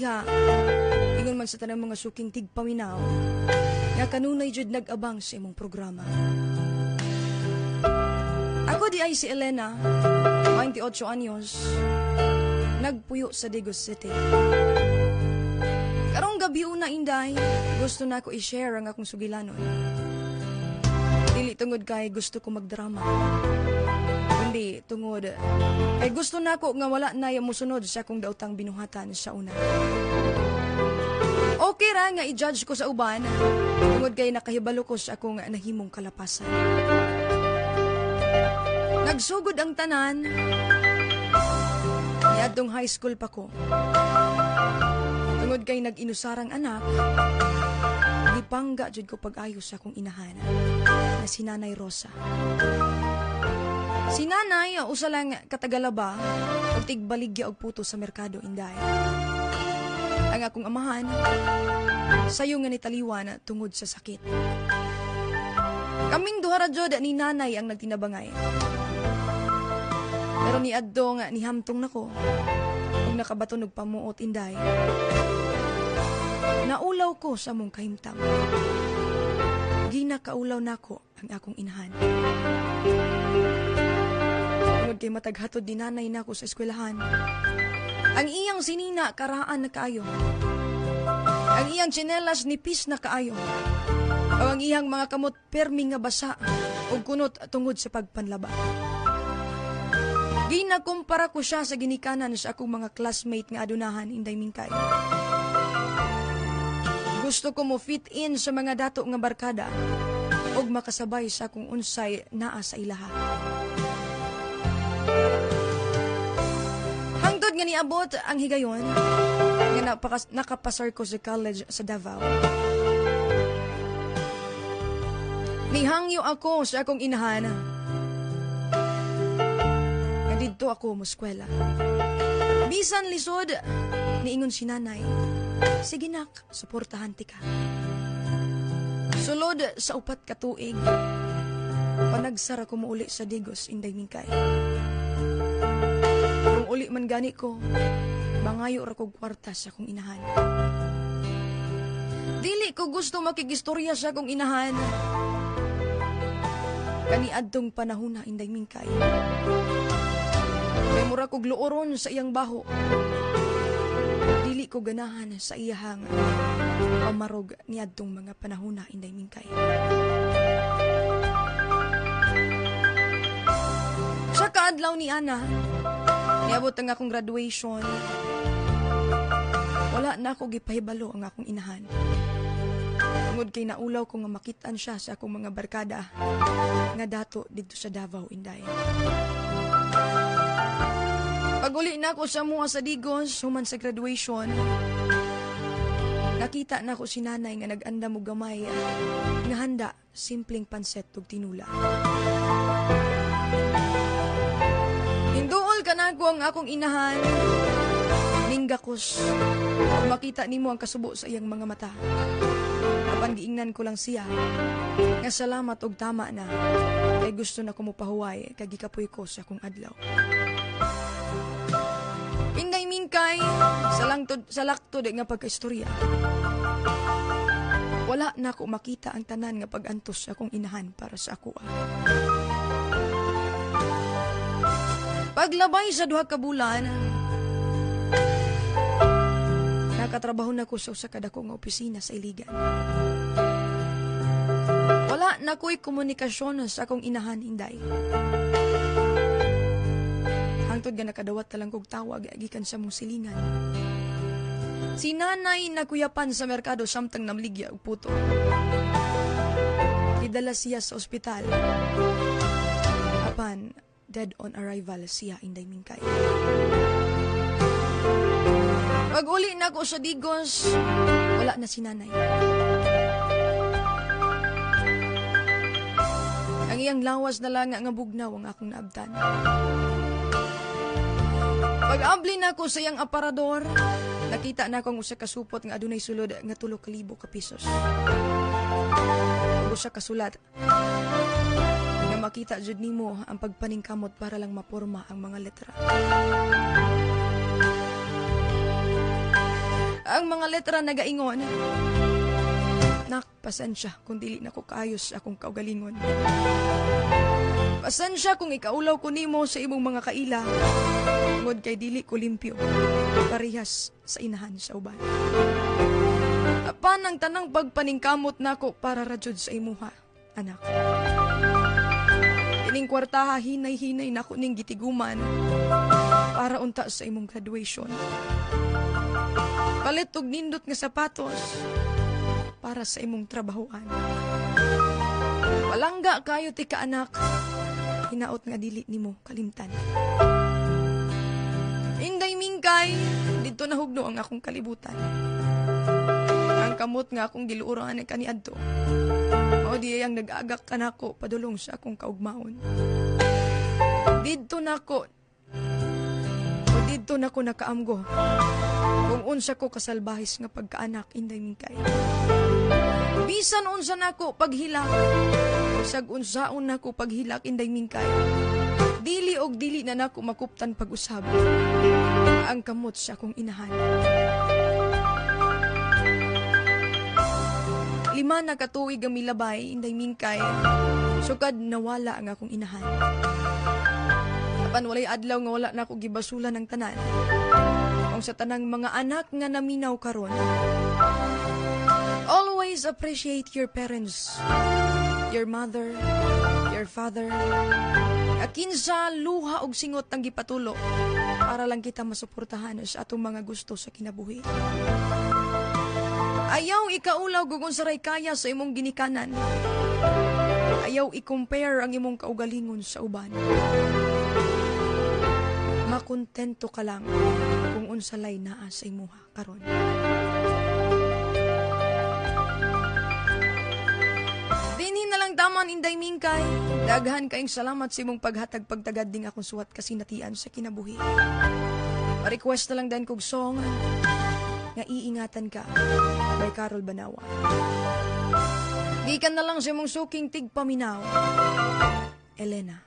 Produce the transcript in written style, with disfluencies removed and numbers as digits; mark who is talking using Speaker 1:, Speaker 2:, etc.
Speaker 1: diha, ingon man sa tanang mga suking tigpaminaw, nga kanunay jud nag-abang sa imong programa. Ako di ay si Elena, 28 anyos, nagpuyo sa Digos City. Karong gabi una, Inday, gusto na ako i-share ang akong sugilanon. Dili tungod kay gusto ko magdrama, kundi tungod kay gusto na ako nga wala na yung musunod sa akong daotang binuhatan sa una. Okay ra nga i-judge ko sa uban, tungod kay nakahibalo ko sa akong nahimong kalapasan. Nagsugod ang tanan, niadtong high school pa ko. Tungod kay nag-inusarang anak, gipangga jud ko pag-ayo sa akong inahan, na si Nanay Rosa. Si Nanay, usa lang katagalaba, o tigbaligya og puto sa merkado, Inday. Ang akong amahan, sayo nga nitaliwan tungod sa sakit. Kaming duha ra jud ni Nanay ang nagtinabangay. Pero ni adto nga nihamtong nako, ug nakabatunog pamuot, Inday. Naulaw ko sa mong kahimtang. Ginakaulaw nako ang akong inahan. Tungod kay mataghatod ni Nanay nako sa eskwelahan, ang iyang sinina karaan na kaayo. Ang iyang tsinelas nipis na kaayo. O ang iyang mga kamot permi nga basa o kunot tungod sa pagpanlaba. Ginakumpara ko siya sa ginikanan sa akong mga classmate nga adunahan, Inday Mingkay. Gusto ko mo fit in sa mga dato nga barkada og makasabay sa akong unsay naa sa ilaha. Hangtod nga niabot ang higayon nga nakapasar ko sa college sa Davao. Nihangyo ako sa akong inahan. Dito ako muskwela. Bisan lisod, niingon si Nanay, sige nak, suportahan ti ka. Sulod sa 4 ka tuig, panagsara ko mo uli sa Digos, Inday Mingkay. Kung uli man gani ko, mangayo ra kog kwarta sa akong inahan. Dili ko gusto makigistorya sa akong inahan. Kaniadtong panahon na, Inday Mingkay. May mura kog luoron sa iyang baho. Dili ko ganahan sa iyahang pamarog niadtong mga panahon na, Inday Mingkay. Sa kaadlaw ni Ana, niabot ang akong graduation. Wala na ako gipahibalo ang akong inahan. Tungod kay naulaw ko nga makitaan siya sa akong mga barkada nga dato dito sa Davao, Inday. Pag-uli na ako sa mga sa Digos, human sa graduation, nakita na ako si Nanay nga nag-anda mo gamay nga handa, simpleng panset ug tinula. Hinduol ka na ako ang akong inahan, ninggakos, kung makita nimo ang kasubo sa iyang mga mata. Apan giingnan ko lang siya, nga salamat og tama na, kay gusto na ko mo pahuway, kay gikapoy ko sa akong adlaw. Inday Mingkay, sa laktod nga pagkaistorya. Wala na ako makita ang tanan nga pag-antos sa akong inahan para sa ako. Paglabay sa 2 ka bulan, nakatrabaho na ko sa usa ka dako nga opisina sa Iligan. Wala na ko'y komunikasyon sa akong inahan, Inday. Hangtod nga nakadawat talang kog tawag gikan sa mong silingan. Si Nanay nakuyapan sa merkado samtang namligya og puto. Idala siya sa ospital. Apan dead on arrival siya, Inday Mingkay. Pag uli na ko sa Digos, wala na si Nanay. Ang iyang lawas na lang nga bugnaw ang akong naabtan. Pag-abli na ko sa iyang aparador, nakita na akong usa ka supot nga adunay sulod nga 3,000 ka pesos. Usa ka sulat nga makita jud nimo ang pagpaningkamot para lang maporma ang mga letra. Ang mga letra nagaingon, nak, pasensya kung dili na ko kaayos sa akong kaugalingon. Pasensya kung ikaulaw ko nimo sa imong mga kaila. Tungod kay dili ko limpyo, parehas sa inahan sa uban. Apan ang tanang pagpaningkamot nako para rajud sa imuha, anak. Ining kwartaha hinay-hinay nako ning gitiguman para unta sa imong graduation. Palit og nindot nga sapatos para sa imong trabahoan. Palangga kayo ti ka anak, hinaot nga dili nimo kalimtan. Inday mingkay, dito nahugno ang akong kalibutan. Ang kamot nga akong giluuran ay kaniadto. O di ang nag-agak ka nako padulong sa akong kaugmaon. Dito nako nakaamgo kung unsa ko kasalbahis nga pagkaanak, inday mingkay. Bisan unsa nako paghilak, sag unsaon nako paghilak, inday mingkay. Dili og dili na nako makuptan pag-usab ang kamot sa akong inahan. 5 na katuig ang milabay, inday mingkay, sukad nawala ang akong inahan. Apan walay adlaw nga wala na ako gibasulan ng tanan. Kung sa tanang mga anak nga naminaw karon. Always appreciate your parents, your mother, your father. Akinsa luha og singot ang gipatulo para lang kita masuportahan sa atong mga gusto sa kinabuhi. Ayaw ikaulaw gugon saray kaya sa imong ginikanan. Ayaw i-compare ang imong kaugalingon sa uban. Makontento ka lang kung unsalay naa sa imuha karon. Dinhi na lang taman, inday mingkay. Daghan kaayong salamat sa imong paghatag pagtagad ding akong suwat kasinatian sa kinabuhi. Pa-request na lang din kog song nga iingatan ka by Carol Banawa. Di ka na lang sa imong suking tigpaminaw, Elena.